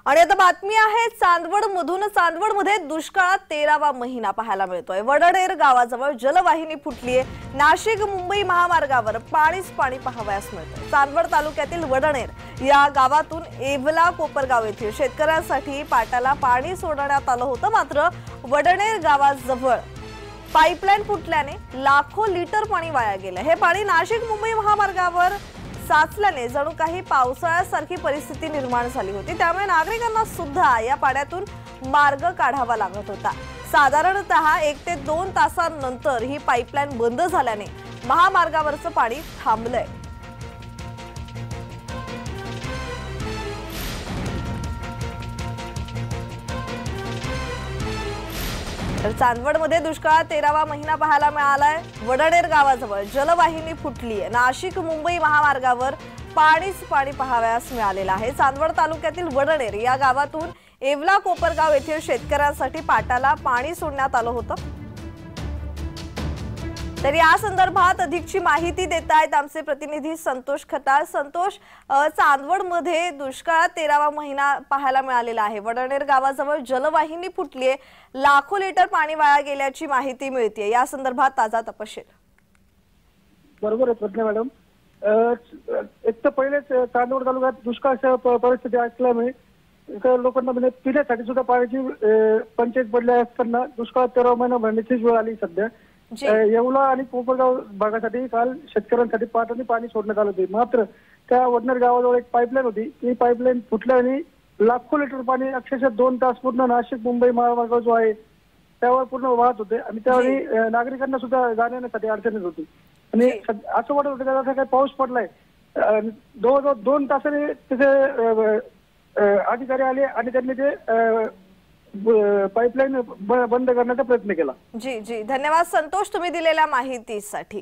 आणि आता बातमी आहे चांदवडमधून। चांदवडमध्ये दुष्काळात 13वा महिना पाहायला मिळतोय। वडनेर गावाजवळ जलवाहिनी फुटलीये। नाशिक मुंबई महामार्गावर पाणी पाहावयास मिळतंय। चांदवड तालुक्यातील वडनेर या गावातून येवला कोपरगाव येथील शेतकऱ्यांसाठी पाटाला पाणी सोडण्यात आलं होतं, मात्र वडनेर गावाजवळ पाईपलाईन फुटल्याने लाखो लिटर पाणी वाया गेलं। हे पाणी नाशिक मुंबई महामार्गावर साचल्याने जणू काही पावसाळ्यासारखी परिस्थिती निर्माण झाली होती। त्यामुळे नागरिकांना सुद्धा या पाण्यातून मार्ग काढावा लागत होता। साधारणतः 1 ते 2 तासांनंतर ही पाईपलाईन बंद झाल्याने महामार्गावरचं पाणी थांबलंय। तर चांदवडमध्ये दुष्काळात 13वा महिना पाहायला मिळालाय। वडनेर गावाजवळ जलवाहिनी फुटलीये। नाशिक मुंबई महामार्गावर पाणी पाहावयास मिळालेलं आहे। चांदवड तालुक्यातील वडनेर या गावातून येवला कोपरगाव येथील शेतकऱ्यांसाठी पाटाला पाणी सोडण्यात आलं होतं। तर या संदर्भात अधिकची माहिती देत आहेत आमचे प्रतिनिधी संतोष खताळ। संतोष, चांदवडमध्ये दुष्काळात 13वा महिना पाहायला मिळालेला आहे। वडनेर गावाजवळ जलवाहिनी फुटलीये, लाखो लिटर पाणी वाया गेल्याची माहिती मिळते। या संदर्भात ताजा तपशील। बरोबर आहे प्रज्ञा मॅडम। एक तर पहिलेच चांदवड तालुक्यात दुष्काळ परिस्थिती असल्यामुळे लोकांना म्हणजे पिण्यासाठी सुद्धा पाण्याची पंचायत पडली असताना दुष्काळ 13वा महिना भरण्याची वेळ आली सध्या। येवला आणि कोपरगाव भागासाठी काल शेतकऱ्यांसाठी पाटाने पाणी सोडण्यात आलं होते, मात्र त्या वडनेर गावाजवळ एक पाईपलाईन होती। ती पाईपलाईन फुटल्याने लाखो लिटर पाणी अक्षरशः 2 तास पूर्ण नाशिक मुंबई महामार्ग जो आहे त्यावर पूर्ण वाहत होते आणि त्यावेळी नागरिकांना सुद्धा जाण्यासाठी अडचण येत होती। आणि असं वाटत होतं की आता काही पाऊस पडलाय। जवळजवळ 2 तासाने तिथे अधिकारी आले आणि त्यांनी ते पाईपलाईन बंद करण्याचा प्रयत्न केला। जी धन्यवाद संतोष, तुम्ही दिलेल्या माहितीसाठी।